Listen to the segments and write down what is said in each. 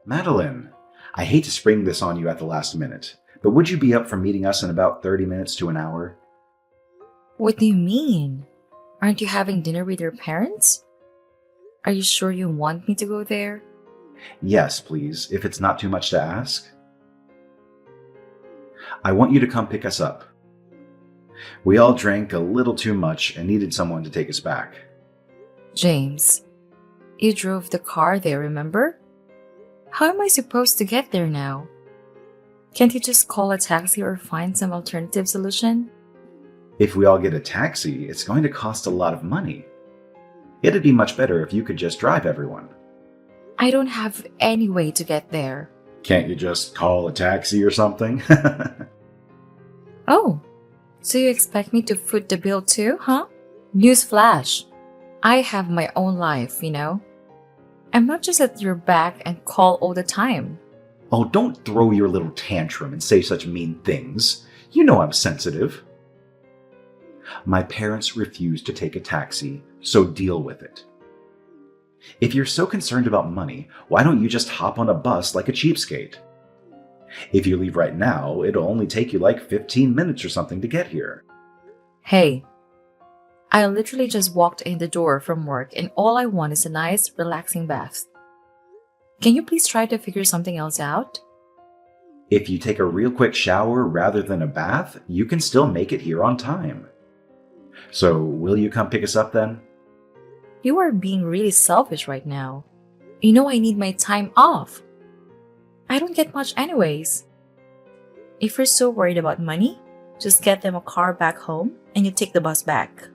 Madeline, I hate to spring this on you at the last minute, but would you be up for meeting us in about 30 minutes to an hour? What do you mean? Aren't you having dinner with your parents? Are you sure you want me to go there? Yes, please, if it's not too much to ask. I want you to come pick us up. We all drank a little too much and needed someone to take us back. James, you drove the car there, remember? How am I supposed to get there now? Can't you just call a taxi or find some alternative solution? If we all get a taxi, it's going to cost a lot of money. It'd be much better if you could just drive everyone. I don't have any way to get there. Can't you just call a taxi or something? Oh, so you expect me to foot the bill too, huh? Newsflash. I have my own life, you know? I'm not just at your back and call all the time. Oh, don't throw your little tantrum and say such mean things. You know I'm sensitive. My parents refused to take a taxi, so deal with it. If you're so concerned about money, why don't you just hop on a bus like a cheapskate? If you leave right now, it'll only take you like 15 minutes or something to get here. Hey, I literally just walked in the door from work and all I want is a nice, relaxing bath. Can you please try to figure something else out? If you take a real quick shower rather than a bath, you can still make it here on time. So, will you come pick us up then? You are being really selfish right now. You know I need my time off. I don't get much anyways. If you're so worried about money, just get them a car back home and you take the bus back.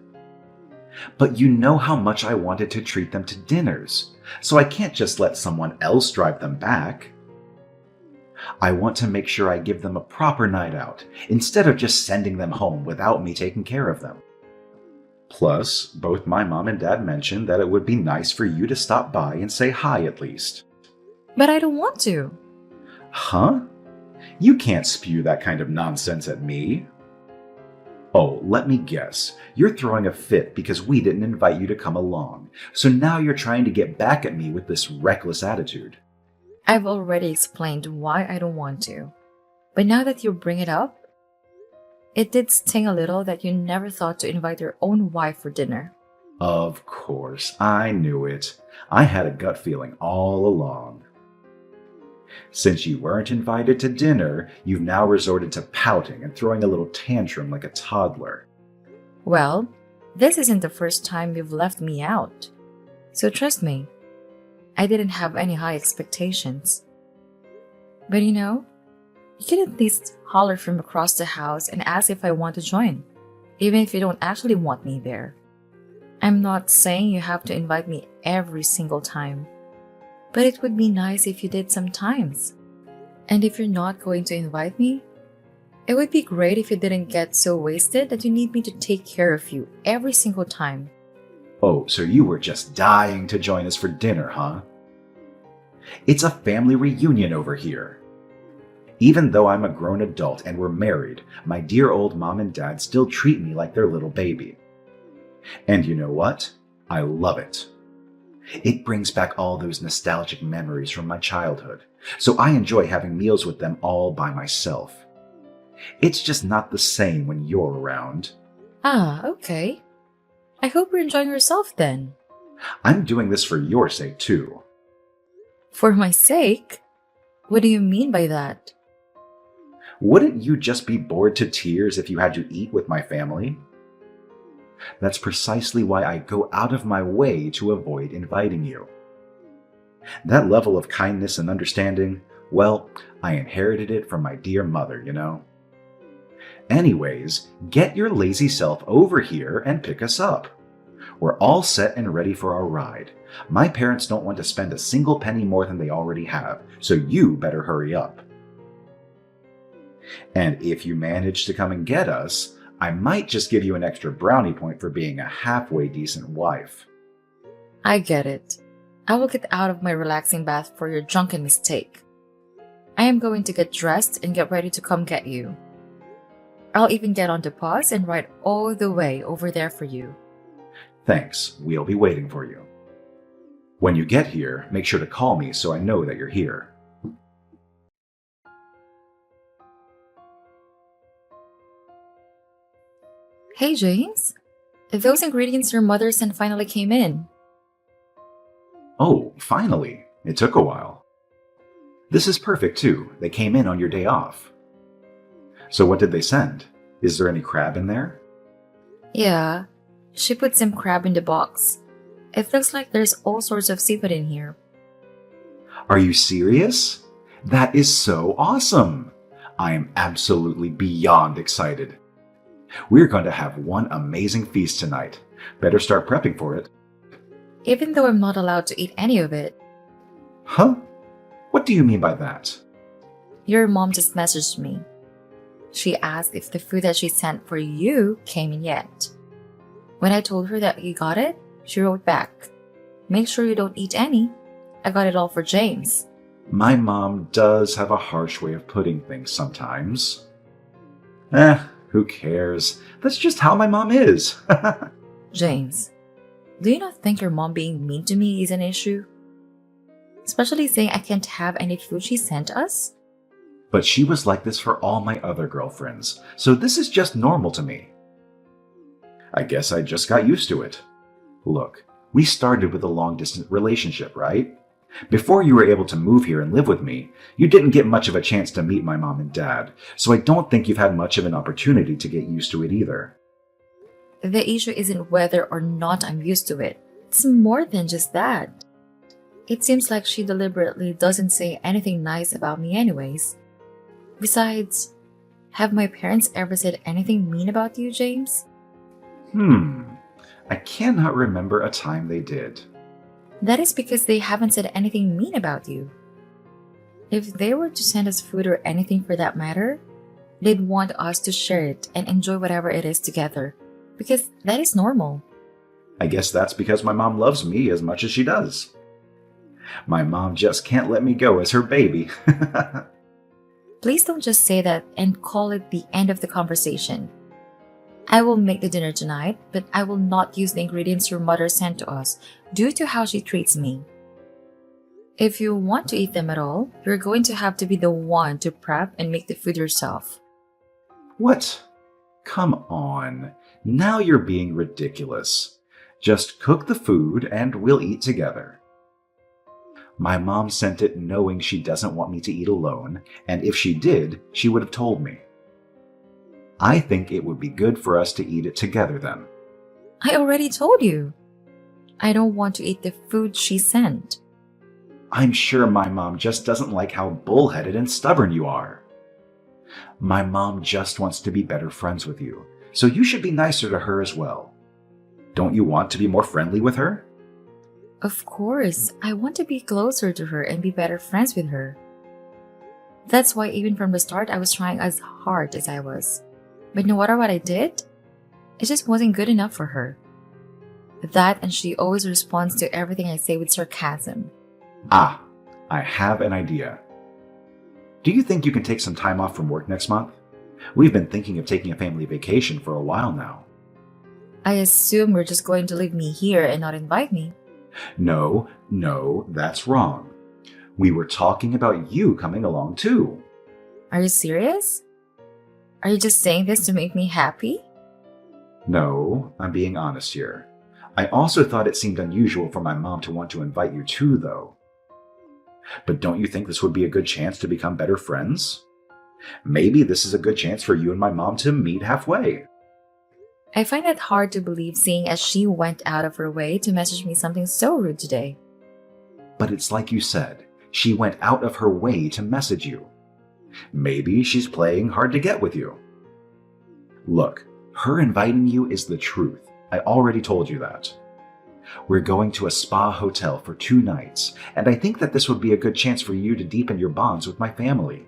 But you know how much I wanted to treat them to dinners, so I can't just let someone else drive them back. I want to make sure I give them a proper night out, instead of just sending them home without me taking care of them. Plus, both my mom and dad mentioned that it would be nice for you to stop by and say hi at least. But I don't want to. Huh? You can't spew that kind of nonsense at me. Oh, let me guess. You're throwing a fit because we didn't invite you to come along, so now you're trying to get back at me with this reckless attitude. I've already explained why I don't want to. But now that you bring it up, it did sting a little that you never thought to invite your own wife for dinner. Of course, I knew it. I had a gut feeling all along. Since you weren't invited to dinner, you've now resorted to pouting and throwing a little tantrum like a toddler. Well, this isn't the first time you've left me out. So trust me, I didn't have any high expectations. But you know, you can at least holler from across the house and ask if I want to join, even if you don't actually want me there. I'm not saying you have to invite me every single time, but it would be nice if you did sometimes. And if you're not going to invite me, it would be great if you didn't get so wasted that you need me to take care of you every single time. Oh, so you were just dying to join us for dinner, huh? It's a family reunion over here. Even though I'm a grown adult and we're married, my dear old mom and dad still treat me like their little baby. And you know what? I love it. It brings back all those nostalgic memories from my childhood, so I enjoy having meals with them all by myself. It's just not the same when you're around. Ah, okay. I hope you're enjoying yourself then. I'm doing this for your sake too. For my sake? What do you mean by that? Wouldn't you just be bored to tears if you had to eat with my family? That's precisely why I go out of my way to avoid inviting you. That level of kindness and understanding, well, I inherited it from my dear mother, you know. Anyways, get your lazy self over here and pick us up. We're all set and ready for our ride. My parents don't want to spend a single penny more than they already have, so you better hurry up. And if you manage to come and get us, I might just give you an extra brownie point for being a halfway decent wife. I get it. I will get out of my relaxing bath for your drunken mistake. I am going to get dressed and get ready to come get you. I'll even get on the bus and ride all the way over there for you. Thanks, we'll be waiting for you. When you get here, make sure to call me so I know that you're here. Hey, James. Those ingredients your mother sent finally came in. Oh, finally. It took a while. This is perfect too. They came in on your day off. So what did they send? Is there any crab in there? Yeah, she put some crab in the box. It looks like there's all sorts of seafood in here. Are you serious? That is so awesome! I am absolutely beyond excited. We're going to have one amazing feast tonight. Better start prepping for it. Even though I'm not allowed to eat any of it. Huh? What do you mean by that? Your mom just messaged me. She asked if the food that she sent for you came in yet. When I told her that you got it, she wrote back, "Make sure you don't eat any. I got it all for James." My mom does have a harsh way of putting things sometimes. Who cares? That's just how my mom is. James, do you not think your mom being mean to me is an issue? Especially saying I can't have any food she sent us? But she was like this for all my other girlfriends, so this is just normal to me. I guess I just got used to it. Look, we started with a long-distance relationship, right? Before you were able to move here and live with me, you didn't get much of a chance to meet my mom and dad, so I don't think you've had much of an opportunity to get used to it either. The issue isn't whether or not I'm used to it. It's more than just that. It seems like she deliberately doesn't say anything nice about me anyways. Besides, have my parents ever said anything mean about you, James? I cannot remember a time they did. That is because they haven't said anything mean about you. If they were to send us food or anything for that matter, they'd want us to share it and enjoy whatever it is together, because that is normal. I guess that's because my mom loves me as much as she does. My mom just can't let me go as her baby. Please don't just say that and call it the end of the conversation. I will make the dinner tonight, but I will not use the ingredients your mother sent to us due to how she treats me. If you want to eat them at all, you're going to have to be the one to prep and make the food yourself. What? Come on. Now you're being ridiculous. Just cook the food and we'll eat together. My mom sent it knowing she doesn't want me to eat alone, and if she did, she would have told me. I think it would be good for us to eat it together then. I already told you. I don't want to eat the food she sent. I'm sure my mom just doesn't like how bullheaded and stubborn you are. My mom just wants to be better friends with you, so you should be nicer to her as well. Don't you want to be more friendly with her? Of course, I want to be closer to her and be better friends with her. That's why even from the start I was trying as hard as I was. But no matter what I did, it just wasn't good enough for her. That, and she always responds to everything I say with sarcasm. I have an idea. Do you think you can take some time off from work next month? We've been thinking of taking a family vacation for a while now. I assume you're just going to leave me here and not invite me. No, that's wrong. We were talking about you coming along too. Are you serious? Are you just saying this to make me happy? No, I'm being honest here. I also thought it seemed unusual for my mom to want to invite you too, though. But don't you think this would be a good chance to become better friends? Maybe this is a good chance for you and my mom to meet halfway. I find it hard to believe seeing as she went out of her way to message me something so rude today. But it's like you said, she went out of her way to message you. Maybe she's playing hard to get with you. Look, her inviting you is the truth. I already told you that. We're going to a spa hotel for 2 nights, and I think that this would be a good chance for you to deepen your bonds with my family.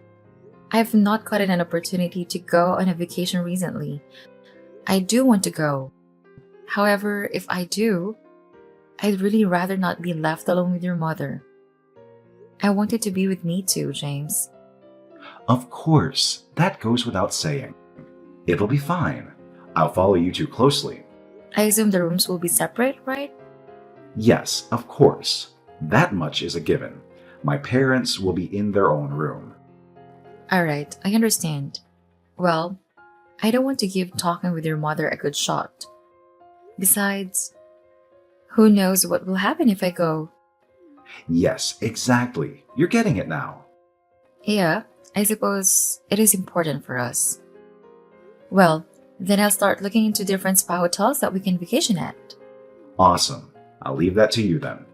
I've not gotten an opportunity to go on a vacation recently. I do want to go. However, if I do, I'd really rather not be left alone with your mother. I want you to be with me too, James. Of course, that goes without saying. It'll be fine. I'll follow you two closely. I assume the rooms will be separate, right? Yes, of course. That much is a given. My parents will be in their own room. Alright, I understand. Well, I don't want to give talking with your mother a good shot. Besides, who knows what will happen if I go? Yes, exactly. You're getting it now. Yeah, I suppose it is important for us. Well, then I'll start looking into different spa hotels that we can vacation at. Awesome. I'll leave that to you then.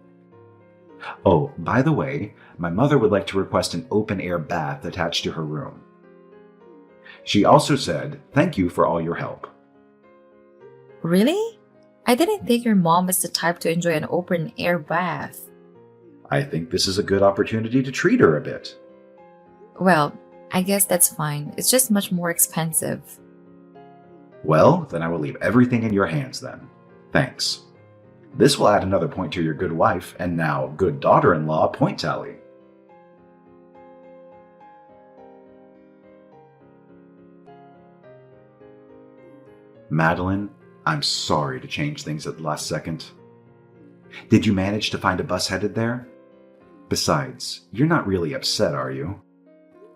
Oh, by the way, my mother would like to request an open-air bath attached to her room. She also said, thank you for all your help. Really? I didn't think your mom was the type to enjoy an open air bath. I think this is a good opportunity to treat her a bit. Well, I guess that's fine. It's just much more expensive. Well, then I will leave everything in your hands then. Thanks. This will add another point to your good wife and now good daughter-in-law point tally. Madeline, I'm sorry to change things at the last second. Did you manage to find a bus headed there? Besides, you're not really upset, are you?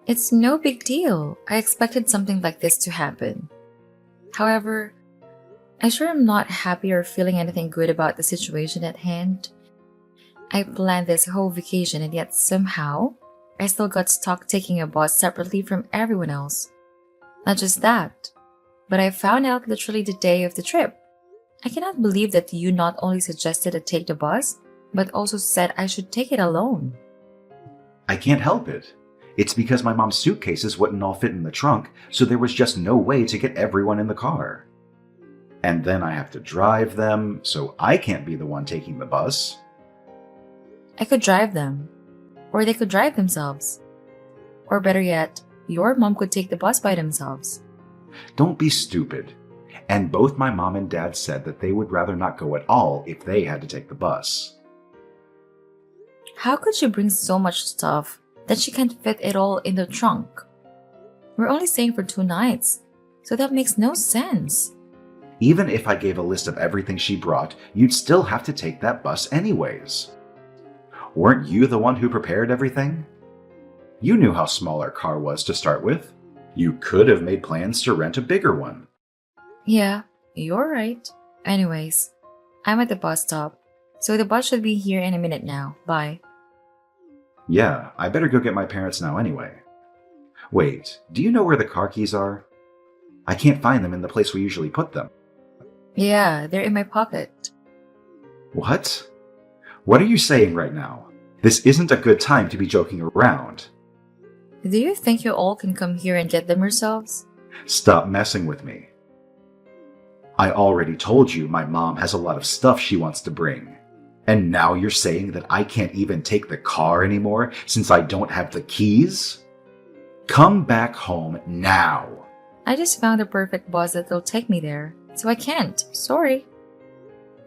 It's no big deal. I expected something like this to happen. However, I sure am not happy or feeling anything good about the situation at hand. I planned this whole vacation and yet somehow, I still got stuck taking a bus separately from everyone else. Not just that, but I found out literally the day of the trip. I cannot believe that you not only suggested I take the bus, but also said I should take it alone. I can't help it. It's because my mom's suitcases wouldn't all fit in the trunk, so there was just no way to get everyone in the car. And then I have to drive them, so I can't be the one taking the bus. I could drive them, or they could drive themselves. Or better yet, your mom could take the bus by themselves. Don't be stupid. And both my mom and dad said that they would rather not go at all if they had to take the bus. How could she bring so much stuff that she can't fit it all in the trunk? We're only staying for 2 nights, so that makes no sense. Even if I gave a list of everything she brought, you'd still have to take that bus anyways. Weren't you the one who prepared everything? You knew how small our car was to start with. You could have made plans to rent a bigger one. Yeah, you're right. Anyways, I'm at the bus stop, so the bus should be here in a minute now. Bye. Yeah, I better go get my parents now anyway. Wait, do you know where the car keys are? I can't find them in the place we usually put them. Yeah, they're in my pocket. What? What are you saying right now? This isn't a good time to be joking around. Do you think you all can come here and get them yourselves? Stop messing with me. I already told you my mom has a lot of stuff she wants to bring. And now you're saying that I can't even take the car anymore since I don't have the keys? Come back home now. I just found the perfect bus that'll take me there, so I can't. Sorry.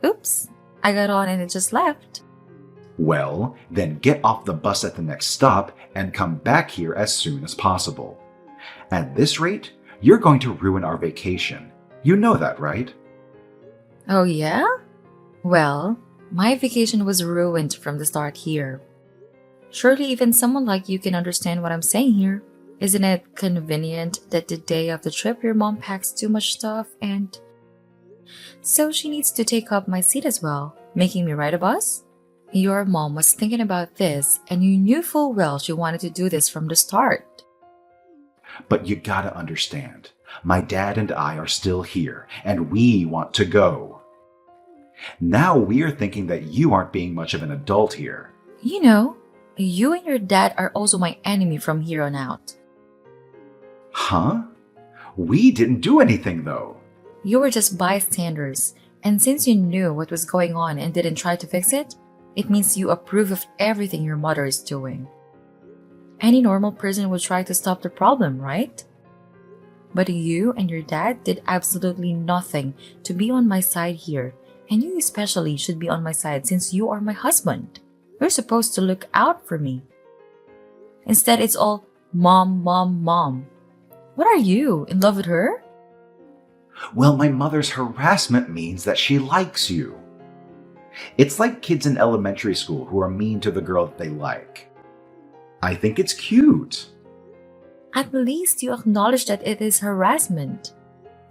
Oops, I got on and it just left. Well, then get off the bus at the next stop and come back here as soon as possible. At this rate, you're going to ruin our vacation. You know that, right? Oh yeah? Well, my vacation was ruined from the start here. Surely even someone like you can understand what I'm saying here. Isn't it convenient that the day of the trip your mom packs too much stuff and... So she needs to take up my seat as well, making me ride a bus? Your mom was thinking about this and you knew full well she wanted to do this from the start. But you gotta understand, my dad and I are still here, and we want to go. Now we're thinking that you aren't being much of an adult here. You know, you and your dad are also my enemy from here on out. Huh? We didn't do anything though. You were just bystanders, and since you knew what was going on and didn't try to fix it, it means you approve of everything your mother is doing. Any normal person would try to stop the problem, right? But you and your dad did absolutely nothing to be on my side here, and you especially should be on my side since you are my husband. You're supposed to look out for me. Instead, it's all mom, mom, mom. What are you, in love with her? Well, my mother's harassment means that she likes you. It's like kids in elementary school who are mean to the girl that they like. I think it's cute. At least you acknowledge that it is harassment.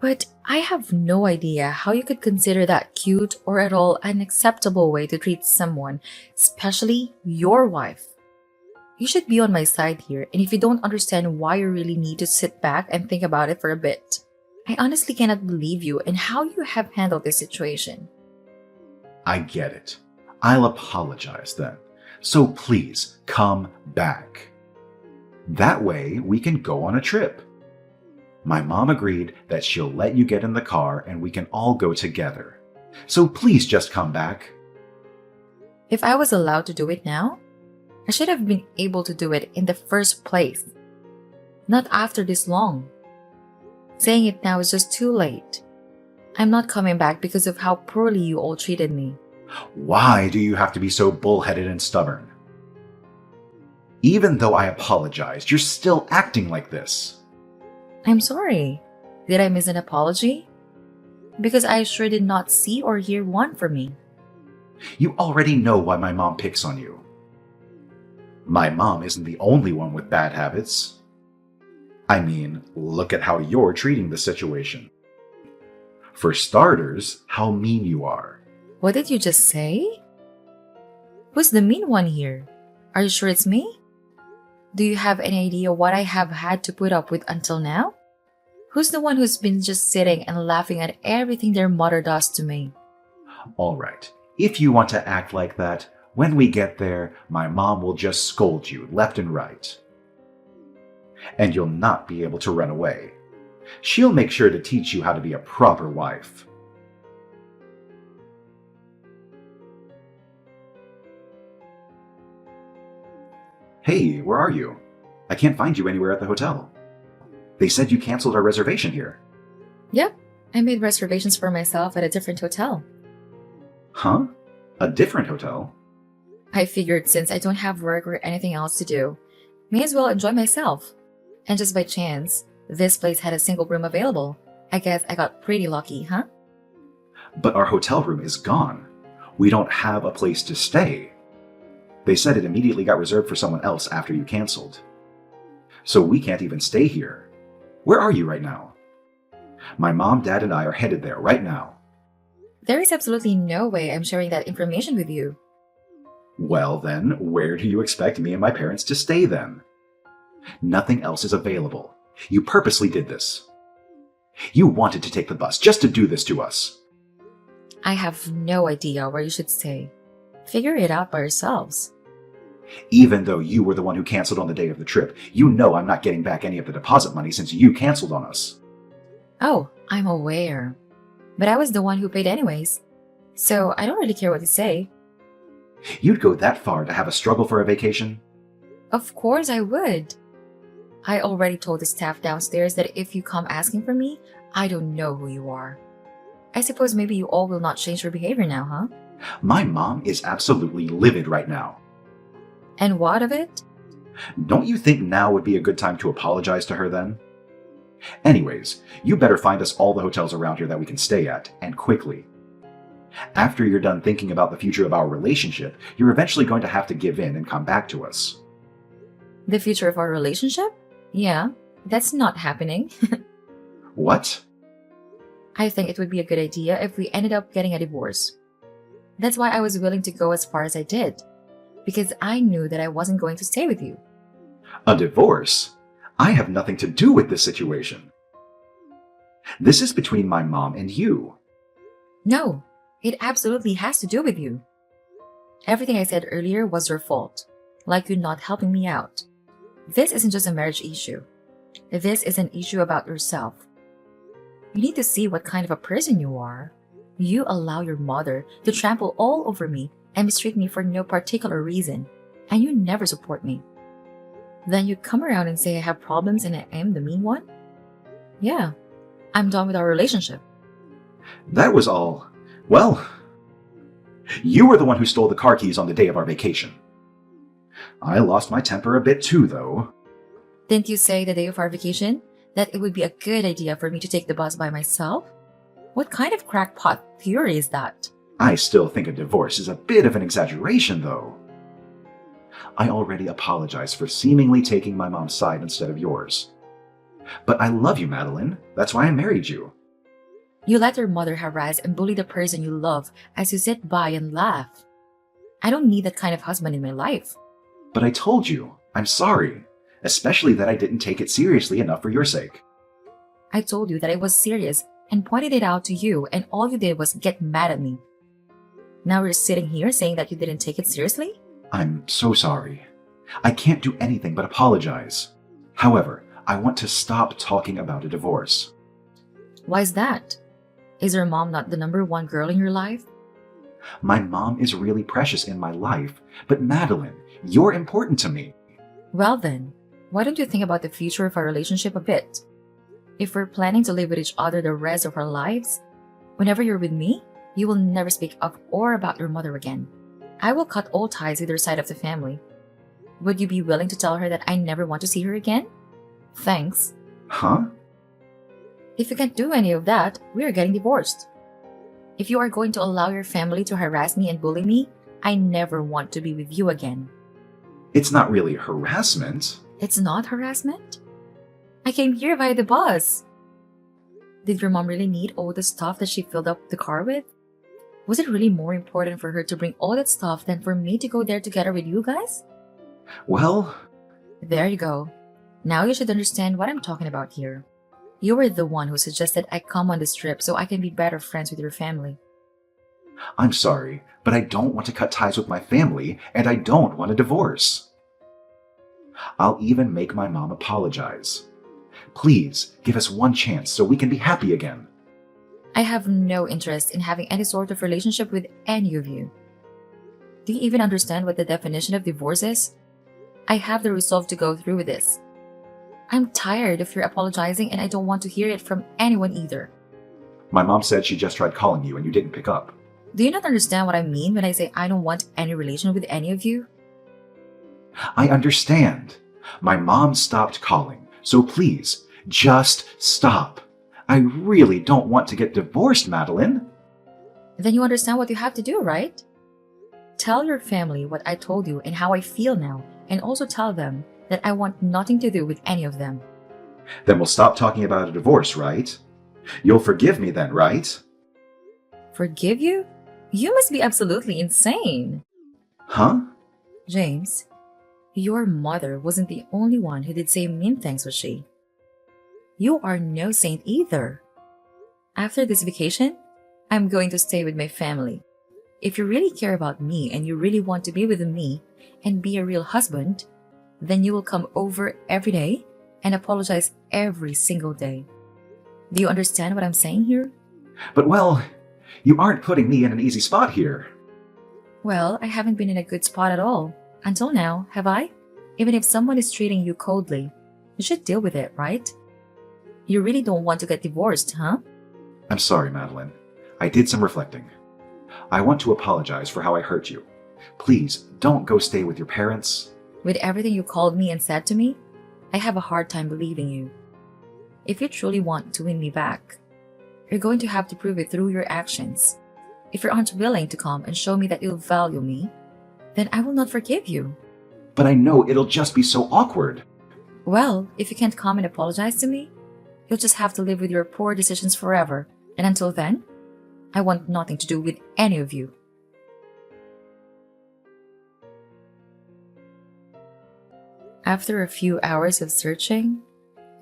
But I have no idea how you could consider that cute or at all an acceptable way to treat someone, especially your wife. You should be on my side here, and if you don't understand why you really need to sit back and think about it for a bit. I honestly cannot believe you and how you have handled this situation. I get it. I'll apologize then. So please come back. That way we can go on a trip. My mom agreed that she'll let you get in the car and we can all go together. So please just come back. If I was allowed to do it now, I should have been able to do it in the first place. Not after this long. Saying it now is just too late. I'm not coming back because of how poorly you all treated me. Why do you have to be so bullheaded and stubborn? Even though I apologized, you're still acting like this. I'm sorry. Did I miss an apology? Because I sure did not see or hear one from me. You already know why my mom picks on you. My mom isn't the only one with bad habits. I mean, look at how you're treating the situation. For starters, how mean you are. What did you just say? Who's the mean one here? Are you sure it's me? Do you have any idea what I have had to put up with until now? Who's the one who's been just sitting and laughing at everything their mother does to me? All right, if you want to act like that, when we get there, my mom will just scold you left and right. And you'll not be able to run away. She'll make sure to teach you how to be a proper wife. Hey, where are you? I can't find you anywhere at the hotel. They said you canceled our reservation here. Yep, I made reservations for myself at a different hotel. Huh? A different hotel? I figured since I don't have work or anything else to do, may as well enjoy myself. And just by chance, this place had a single room available. I guess I got pretty lucky, huh? But our hotel room is gone. We don't have a place to stay. They said it immediately got reserved for someone else after you canceled. So we can't even stay here. Where are you right now? My mom, dad, and I are headed there right now. There is absolutely no way I'm sharing that information with you. Well then, where do you expect me and my parents to stay then? Nothing else is available. You purposely did this. You wanted to take the bus just to do this to us. I have no idea where you should stay. Figure it out by yourselves. Even though you were the one who canceled on the day of the trip, you know I'm not getting back any of the deposit money since you canceled on us. Oh, I'm aware. But I was the one who paid anyways. So I don't really care what you say. You'd go that far to have a struggle for a vacation? Of course I would. I already told the staff downstairs that if you come asking for me, I don't know who you are. I suppose maybe you all will not change your behavior now, huh? My mom is absolutely livid right now. And what of it? Don't you think now would be a good time to apologize to her then? Anyways, you better find us all the hotels around here that we can stay at, and quickly. After you're done thinking about the future of our relationship, you're eventually going to have to give in and come back to us. The future of our relationship? Yeah, that's not happening. What? I think it would be a good idea if we ended up getting a divorce. That's why I was willing to go as far as I did. Because I knew that I wasn't going to stay with you. A divorce? I have nothing to do with this situation. This is between my mom and you. No, it absolutely has to do with you. Everything I said earlier was your fault, like you not helping me out. This isn't just a marriage issue. This is an issue about yourself. You need to see what kind of a person you are. You allow your mother to trample all over me and mistreat me for no particular reason, and you never support me. Then you come around and say I have problems and I am the mean one? Yeah, I'm done with our relationship. That was all. Well, you were the one who stole the car keys on the day of our vacation. I lost my temper a bit too, though. Didn't you say the day of our vacation that it would be a good idea for me to take the bus by myself? What kind of crackpot theory is that? I still think a divorce is a bit of an exaggeration, though. I already apologize for seemingly taking my mom's side instead of yours. But I love you, Madeline. That's why I married you. You let your mother harass and bully the person you love as you sit by and laugh. I don't need that kind of husband in my life. But I told you, I'm sorry, especially that I didn't take it seriously enough for your sake. I told you that it was serious and pointed it out to you, and all you did was get mad at me. Now you're sitting here saying that you didn't take it seriously? I'm so sorry. I can't do anything but apologize. However, I want to stop talking about a divorce. Why is that? Is your mom not the number one girl in your life? My mom is really precious in my life, but Madeline, you're important to me. Well then, why don't you think about the future of our relationship a bit? If we're planning to live with each other the rest of our lives, whenever you're with me, you will never speak of or about your mother again. I will cut all ties with your side of the family. Would you be willing to tell her that I never want to see her again? Thanks. Huh? If you can't do any of that, we are getting divorced. If you are going to allow your family to harass me and bully me, I never want to be with you again. It's not really harassment. It's not harassment? I came here via the bus. Did your mom really need all the stuff that she filled up the car with? Was it really more important for her to bring all that stuff than for me to go there together with you guys? Well, There you go. Now you should understand what I'm talking about here. You were the one who suggested I come on this trip so I can be better friends with your family. I'm sorry, but I don't want to cut ties with my family, and I don't want a divorce. I'll even make my mom apologize. Please, give us one chance so we can be happy again. I have no interest in having any sort of relationship with any of you. Do you even understand what the definition of divorce is? I have the resolve to go through with this. I'm tired of your apologizing and I don't want to hear it from anyone either. My mom said she just tried calling you and you didn't pick up. Do you not understand what I mean when I say I don't want any relation with any of you? I understand. My mom stopped calling, so please, just stop. I really don't want to get divorced, Madeline. Then you understand what you have to do, right? Tell your family what I told you and how I feel now, and also tell them that I want nothing to do with any of them. Then we'll stop talking about a divorce, right? You'll forgive me then, right? Forgive you? You must be absolutely insane. Huh? James, your mother wasn't the only one who did say mean things, was she? You are no saint either. After this vacation, I'm going to stay with my family. If you really care about me and you really want to be with me and be a real husband, then you will come over every day and apologize every single day. Do you understand what I'm saying here? But well, you aren't putting me in an easy spot here. Well, I haven't been in a good spot at all. Until now, have I? Even if someone is treating you coldly, you should deal with it, right? You really don't want to get divorced, huh? I'm sorry, Madeline. I did some reflecting. I want to apologize for how I hurt you. Please, don't go stay with your parents. With everything you called me and said to me, I have a hard time believing you. If you truly want to win me back, you're going to have to prove it through your actions. If you aren't willing to come and show me that you'll value me, then I will not forgive you. But I know it'll just be so awkward. Well, if you can't come and apologize to me, you'll just have to live with your poor decisions forever. And until then, I want nothing to do with any of you. After a few hours of searching,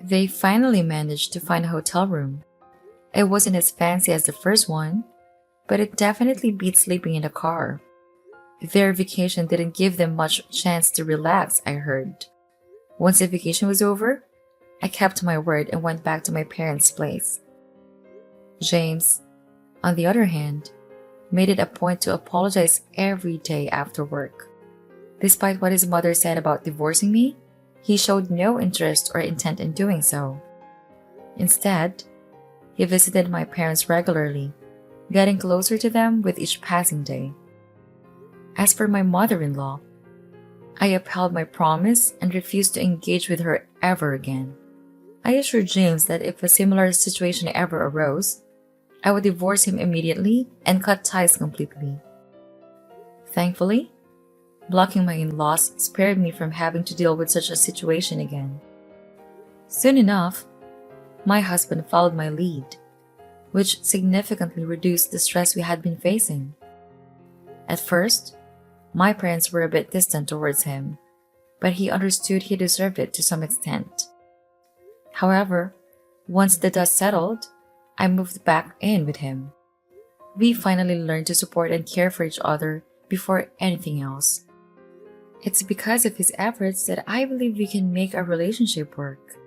they finally managed to find a hotel room. It wasn't as fancy as the first one, but it definitely beat sleeping in a car. Their vacation didn't give them much chance to relax, I heard. Once the vacation was over, I kept my word and went back to my parents' place. James, on the other hand, made it a point to apologize every day after work. Despite what his mother said about divorcing me, he showed no interest or intent in doing so. Instead, he visited my parents regularly, getting closer to them with each passing day. As for my mother-in-law, I upheld my promise and refused to engage with her ever again. I assured James that if a similar situation ever arose, I would divorce him immediately and cut ties completely. Thankfully, blocking my in-laws spared me from having to deal with such a situation again. Soon enough, my husband followed my lead, which significantly reduced the stress we had been facing. At first, my parents were a bit distant towards him, but he understood he deserved it to some extent. However, once the dust settled, I moved back in with him. We finally learned to support and care for each other before anything else. It's because of his efforts that I believe we can make our relationship work.